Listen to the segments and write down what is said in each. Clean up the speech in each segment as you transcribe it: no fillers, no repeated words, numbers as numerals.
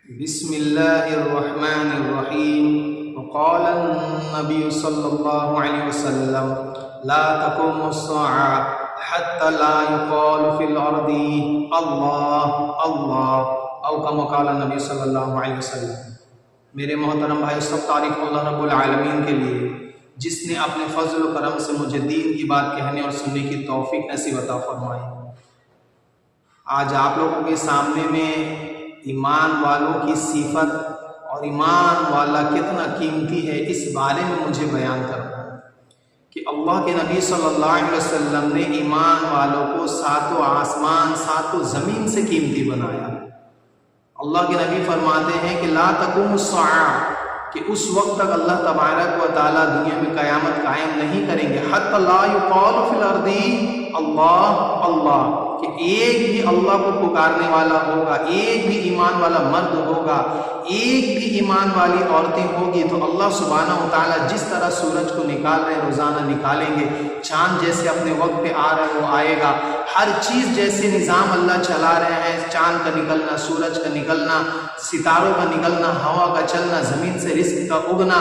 بسم اللہ الرحمن الرحیم وقال النبی صلی اللہ علیہ وسلم لا تقوم الساعة حتى لا يقال في الأرض اللہ اللہ او کما قال النبی صلی اللہ علیہ وسلم۔ میرے محترم بھائی، سب تعریف اللہ رب العالمین کے لیے جس نے اپنے فضل و کرم سے مجھے دین کی بات کہنے اور سننے کی توفیق نصیب عطا فرمائی۔ آج آپ لوگوں کے سامنے میں ایمان والوں کی صفت اور ایمان والا کتنا قیمتی ہے اس بارے میں مجھے بیان کرنا ہے کہ اللہ کے نبی صلی اللہ علیہ وسلم نے ایمان والوں کو ساتوں آسمان ساتوں زمین سے قیمتی بنایا۔ اللہ کے نبی فرماتے ہیں کہ لا تقوم الساعة، کہ اس وقت تک اللہ تبارک و تعالیٰ دنیا میں قیامت قائم نہیں کریں گے حتی لا یقال فی الارض اللہ اللہ، کہ ایک بھی اللہ کو پکارنے والا ہوگا، ایک بھی ایمان والا مرد ہوگا، ایک بھی ایمان والی عورتیں ہوگی تو اللہ سبحانہ و تعالیٰ جس طرح سورج کو نکال رہے روزانہ نکالیں گے، چاند جیسے اپنے وقت پہ آ رہا ہے وہ آئے گا، ہر چیز جیسے نظام اللہ چلا رہے ہیں، چاند کا نکلنا، سورج کا نکلنا، ستاروں کا نکلنا، ہوا کا چلنا، زمین سے رزق کا اگنا،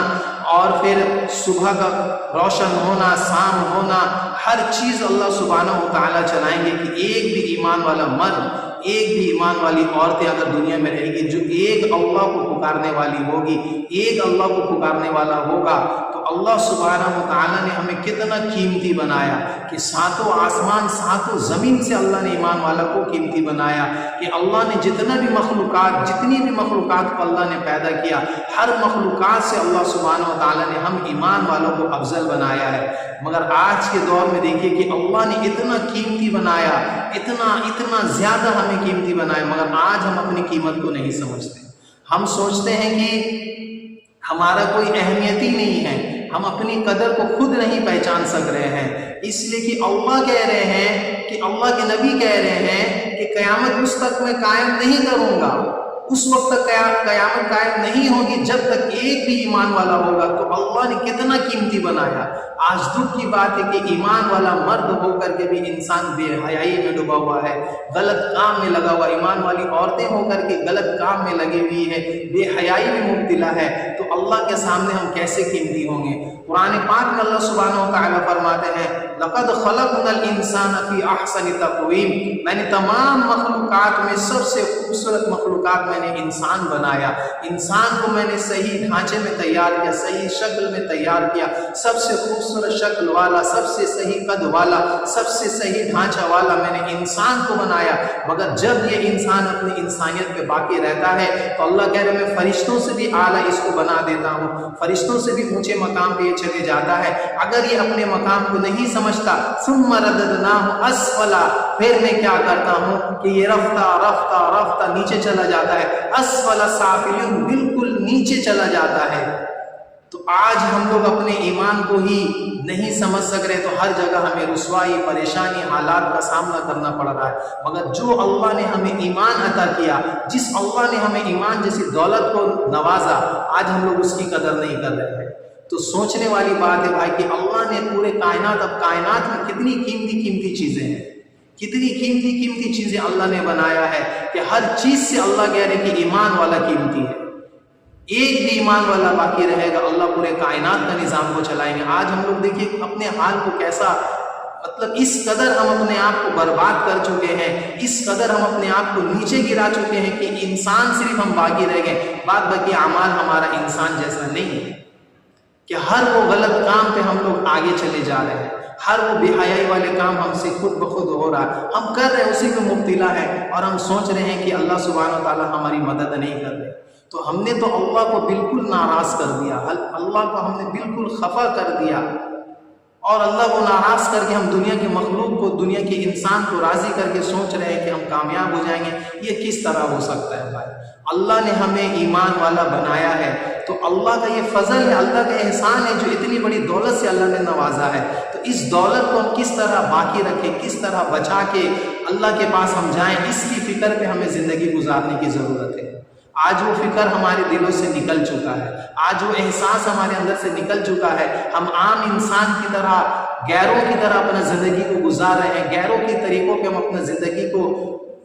اور پھر صبح کا روشن ہونا، شام ہونا، ہر چیز اللہ سبحانہ و تعالیٰ چلائیں گے کہ ایک بھی ایمان والا مرد، ایک بھی ایمان والی عورتیں اگر دنیا میں رہے گی جو ایک اللہ کو پکارنے والی ہوگی، ایک اللہ کو پکارنے والا ہوگا، تو اللہ سبحانہ و تعالیٰ نے ہمیں کتنا قیمتی بنایا کہ ساتوں آسمان ساتوں زمین سے اللہ نے ایمان والا کو قیمتی بنایا کہ اللہ نے جتنا بھی مخلوقات، جتنی بھی مخلوقات کو اللہ نے پیدا کیا، ہر مخلوقات سے اللہ سبحانہ و تعالیٰ نے ہم ایمان والوں کو افضل بنایا ہے۔ مگر آج کے دور میں دیکھیے کہ اللہ نے اتنا قیمتی بنایا، اتنا زیادہ ہمیں قیمتی بنایا، مگر آج ہم اپنی قیمت کو نہیں سمجھتے۔ ہم سوچتے ہیں کہ ہمارا کوئی اہمیت ہی نہیں ہے، ہم اپنی قدر کو خود نہیں پہچان سک رہے ہیں، اس لیے کہ اللہ کہہ رہے ہیں کہ اللہ کے نبی کہہ رہے ہیں کہ قیامت اس تک میں قائم نہیں کروں گا، اس وقت تک قیامت قائم نہیں ہوگی جب تک ایک بھی ایمان والا ہوگا۔ تو اللہ نے کتنا قیمتی بنایا۔ آج دکھ کی بات ہے کہ ایمان والا مرد ہو کر کے بھی انسان بے حیائی میں ڈوبا ہوا ہے، غلط کام میں لگا ہوا، ایمان والی عورتیں ہو کر کے غلط کام میں لگی ہوئی ہے، بے حیائی میں مبتلا ہے، تو اللہ کے سامنے ہم کیسے قیمتی ہوں گے؟ قرآن پاک میں اللہ سبحانہ و تعالیٰ فرماتے ہیں لَقَدْ خَلَقْنَا الْإِنسَانَ فِي أَحْسَنِ تَقْوِيمٍ، میں نے تمام مخلوقات میں سب سے خوبصورت مخلوقات میں نے انسان بنایا، انسان کو میں نے صحیح ڈھانچے میں تیار کیا، صحیح شکل میں تیار کیا، سب سے خوبصورت شکل والا، سب سے صحیح قد والا، سب سے صحیح ڈھانچہ والا میں نے انسان کو بنایا۔ مگر جب یہ انسان اپنی انسانیت پہ باقی رہتا ہے تو اللہ کہہ رہے میں فرشتوں سے بھی اعلیٰ اس کو بنا دیتا ہوں، فرشتوں سے بھی اونچے مقام پہ یہ چلے جاتا ہے۔ اگر یہ اپنے مقام کو نہیں سمجھتا ثم رددناہ اسفلا، پھر میں کیا کرتا ہوں کہ یہ رفتہ رفتہ رفتہ نیچے چلا جاتا ہے، اسفل سافلین، بالکل نیچے چلا جاتا ہے۔ تو آج ہم لوگ اپنے ایمان کو ہی نہیں سمجھ سک رہے، تو ہر جگہ ہمیں رسوائی، پریشانی، حالات کا سامنا کرنا پڑ رہا ہے۔ مگر جو اللہ نے ہمیں ایمان عطا کیا، جس اللہ نے ہمیں ایمان جیسی دولت کو نوازا، آج ہم لوگ اس کی قدر نہیں کر رہے ہیں۔ تو سوچنے والی بات ہے بھائی کہ اللہ نے پورے کائنات، اب کائنات میں کتنی قیمتی چیزیں ہیں، کتنی قیمتی چیزیں اللہ نے بنایا ہے کہ ہر چیز سے اللہ کہہ رہے کہ ایمان والا قیمتی ہے، ایک بھی ایمان والا باقی رہے گا، اللہ پورے کائنات کا نظام کو چلائیں گے۔ آج ہم لوگ دیکھیے اپنے حال کو کیسا، مطلب اس قدر ہم اپنے آپ کو برباد کر چکے ہیں، اس قدر ہم اپنے آپ کو نیچے گرا چکے ہیں کہ انسان صرف ہم باقی رہ گئے، بعد باقی اعمال ہمارا انسان جیسا نہیں ہے، کہ ہر وہ غلط کام پہ ہم لوگ آگے چلے جا رہے ہیں، ہر وہ بے حیائی والے کام ہم سے خود بخود ہو رہا ہے، ہم کر رہے ہیں، اسی میں مبتلا ہے، اور ہم سوچ رہے ہیں کہ اللہ سبحانہ و تعالیٰ ہماری مدد نہیں کر رہے۔ تو ہم نے تو اللہ کو بالکل ناراض کر دیا، اللہ کو ہم نے بالکل خفا کر دیا، اور اللہ کو ناراض کر کے ہم دنیا کے مخلوق کو، دنیا کے انسان کو راضی کر کے سوچ رہے ہیں کہ ہم کامیاب ہو جائیں گے۔ یہ کس طرح ہو سکتا ہے بھائی؟ اللہ نے ہمیں ایمان والا بنایا ہے، تو اللہ کا یہ فضل ہے، اللہ کا احسان ہے جو اتنی بڑی دولت سے اللہ نے نوازا ہے۔ تو اس دولت کو ہم کس طرح باقی رکھیں، کس طرح بچا کے اللہ کے پاس ہم جائیں، اس کی فکر پہ ہمیں زندگی گزارنے کی ضرورت ہے۔ آج وہ فکر ہمارے دلوں سے نکل چکا ہے، آج وہ احساس ہمارے اندر سے نکل چکا ہے، ہم عام انسان کی طرح، غیروں کی طرح اپنا زندگی کو گزار رہے ہیں، غیروں کے طریقوں پہ ہم اپنا زندگی کو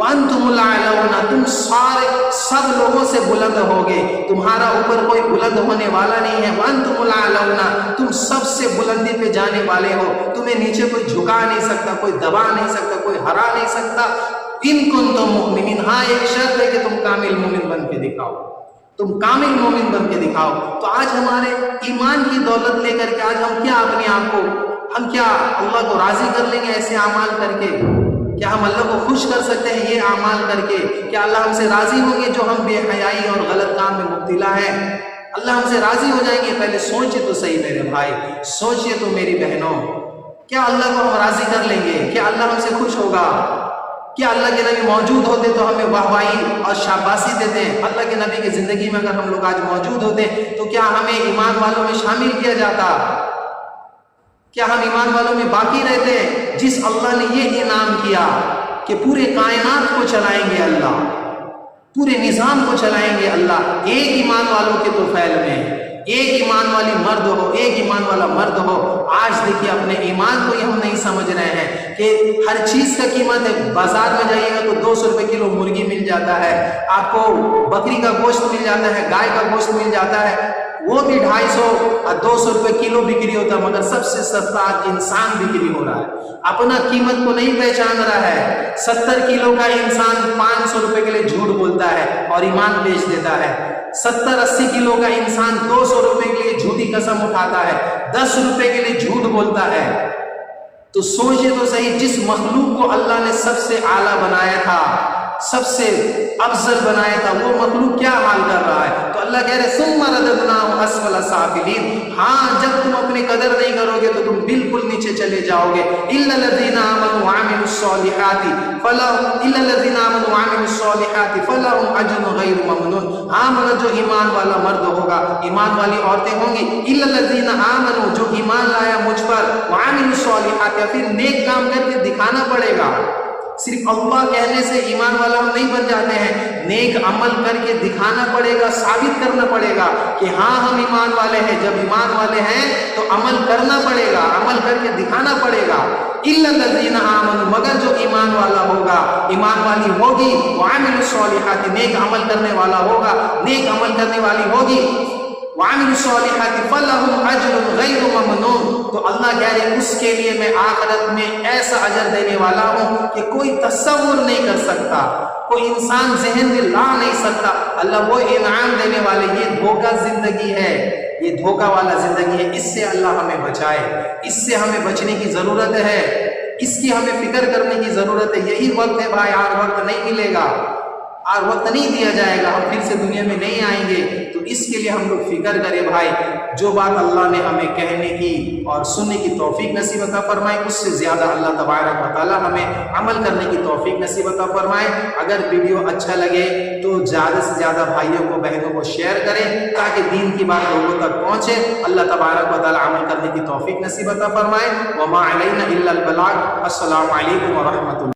وَأَنْتُمُ الْأَعْلَوْنَ، تم سارے سب لوگوں سے بلند ہوگے، تمہارا اوپر کوئی بلند ہونے والا نہیں ہے۔ وَأَنْتُمُ الْأَعْلَوْنَ، تم سب سے بلندی پہ جانے والے ہو، تمہیں نیچے کوئی جھکا نہیں سکتا، کوئی دبا نہیں سکتا، کوئی ہرا نہیں سکتا۔ ان کنتم مؤمنین، ہاں ایک شرط ہے کہ تم کامل مومن بن کے دکھاؤ، تم کامل مومن بن کے دکھاؤ۔ تو آج ہمارے ایمان کی دولت لے کر کے آج ہم کیا اپنے آپ کو، ہم کیا اللہ کو راضی کر لیں گے ایسے اعمال کر کے؟ کیا ہم اللہ کو خوش کر سکتے ہیں یہ اعمال کر کے؟ کیا اللہ ہم سے راضی ہوں گے جو ہم بے حیائی اور غلط کام میں مبتلا ہیں؟ اللہ ہم سے راضی ہو جائیں گے؟ پہلے سوچے تو صحیح میرے بھائی، سوچئے تو میری بہنوں، کیا اللہ کو ہم راضی کر لیں گے؟ کیا اللہ ہم سے خوش ہوگا؟ کیا اللہ کے نبی موجود ہوتے تو ہمیں واہوائی اور شاباشی دیتے ہیں؟ اللہ کے نبی کی زندگی میں اگر ہم لوگ آج موجود ہوتے تو کیا ہمیں ایمان والوں میں شامل کیا جاتا؟ کیا ہم ایمان والوں میں باقی رہتے؟ جس اللہ نے یہ انعام کیا کہ پورے کائنات کو چلائیں گے اللہ، پورے نظام کو چلائیں گے اللہ، ایک ایمان والوں کے تو فعل میں، ایک ایمان والی مرد ہو، ایک ایمان والا مرد ہو۔ آج دیکھیے اپنے ایمان کو ہی ہم نہیں سمجھ رہے ہیں کہ ہر چیز کا قیمت ہے۔ بازار میں جائیے گا تو 200 روپے کلو مرغی مل جاتا ہے، آپ کو بکری کا گوشت مل جاتا ہے، گائے کا گوشت مل جاتا ہے، وہ بھی 250 اور 200 روپے کلو بکری ہوتا ہے، مگر سب سے سستا آج انسان بکری ہو رہا ہے، اپنا قیمت کو نہیں پہچان رہا ہے۔ 70 کلو کا انسان 500 روپے کے لیے جھوٹ بولتا ہے اور ایمان بیچ دیتا ہے۔ 70-80 کلو کا انسان 200 روپے کے لیے جھوٹی قسم اٹھاتا ہے، 10 روپے کے لیے جھوٹ بولتا ہے۔ تو سوچے تو صحیح، جس مخلوق کو اللہ نے سب سے اعلیٰ بنایا تھا، سب سے افضل بنایا تھا، وہ مخلوق کیا حال کر رہا ہے؟ تو اللہ کہہ رہے ثم رددناہ اسفل سافلین، ہاں جب تم اپنی قدر نہیں کرو گے تو تم بالکل نیچے چلے جاؤ گے۔ الا الذین آمنوا وعملوا الصالحات فلہم اجر غیر ممنون، ہاں مگر جو ایمان والا مرد ہوگا، ایمان والی عورتیں ہوں گی، الا الذین آمنوا، جو ایمان لایا مجھ پر، وعملوا الصالحات، یا پھر نیک کام کر کے دکھانا پڑے گا۔ صرف اللہ کہنے سے ایمان والا ہم نہیں بن جاتے ہیں، نیک عمل کر کے دکھانا پڑے گا، ثابت کرنا پڑے گا کہ ہاں ہم ایمان والے ہیں۔ جب ایمان والے ہیں تو عمل کرنا پڑے گا، عمل کر کے دکھانا پڑے گا۔ الا الذین آمنوا، مگر جو ایمان والا ہوگا، ایمان والی ہوگی، وعملوا الصالحات، نیک عمل کرنے والا ہوگا، نیک عمل کرنے والی ہوگی، وعملوا الصالحات فلہم اجر غیر ممنون، تو اللہ کہہ رہے اس کے لیے میں آخرت میں ایسا اجر دینے والا ہوں کہ کوئی تصور نہیں کر سکتا، کوئی انسان ذہن میں لا نہیں سکتا۔ اللہ وہ انعام دینے والے، یہ دھوکہ زندگی ہے، یہ دھوکہ والا زندگی ہے، اس سے اللہ ہمیں بچائے، اس سے ہمیں بچنے کی ضرورت ہے، اس کی ہمیں فکر کرنے کی ضرورت ہے۔ یہی وقت ہے بھائی، اور وقت نہیں ملے گا، اور وقت نہیں دیا جائے گا، ہم پھر سے دنیا میں نہیں آئیں گے۔ تو اس کے لیے ہم لوگ فکر کریں بھائی، جو بات اللہ نے ہمیں کہنے کی اور سننے کی توفیق نصیب عطا فرمائے، اس سے زیادہ اللہ تبارک و تعالی ہمیں عمل کرنے کی توفیق نصیب عطا فرمائے۔ اگر ویڈیو اچھا لگے تو زیادہ سے زیادہ بھائیوں کو، بہنوں کو شیئر کریں تاکہ دین کی بات لوگوں تک پہنچے۔ اللہ تبارک و تعالی عمل کرنے کی توفیق نصیب عطا فرمائے۔ وما علینا الا البلاغ۔ السلام علیکم ورحمۃ اللہ۔